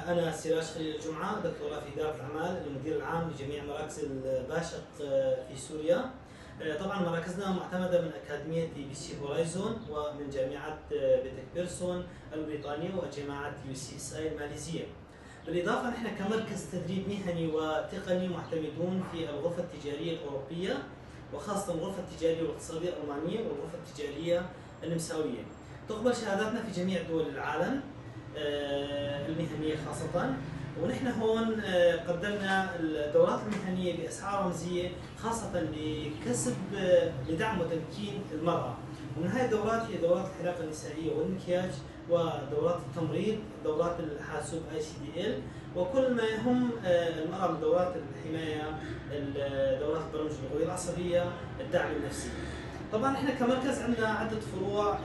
أنا سراج خليل الجمعة، دكتوراه في إدارة الأعمال، المدير العام لجميع مراكز الباشق في سوريا. طبعا مراكزنا معتمدة من أكاديمية BBC هورايزون ومن جامعة بيتك بيرسون البريطانية وجامعة UCSI الماليزية. بالإضافة نحن كمركز تدريب مهني وتقني معتمدون في الغرفة التجارية الأوروبية، وخاصة الغرفة التجارية والاقتصادية الألمانية والغرفة التجارية النمساوية. تقبل شهاداتنا في جميع دول العالم المهنية خاصة. ونحن هون قدمنا الدورات المهنية بأسعار رمزية خاصة لكسب لدعم وتمكين المرأة. ومن هذه الدورات هي دورات الحلاقة النسائية والمكياج، ودورات التمريض، دورات الحاسوب ICDL، وكل ما يهم المرأة من دورات الحماية، دورات البرامج اللغوية العصبية، الدعم النفسي. طبعا احنا كمركز عندنا عدة فروع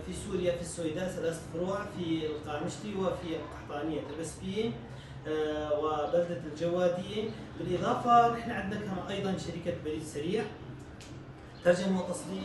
في سوريا، في السويداء 3 فروع، في القامشلي وفي القحطانية تبسبية وبلدة الجوادية. بالإضافة نحن عندنا كمان أيضا شركة بريد سريع ترجمة وتصدير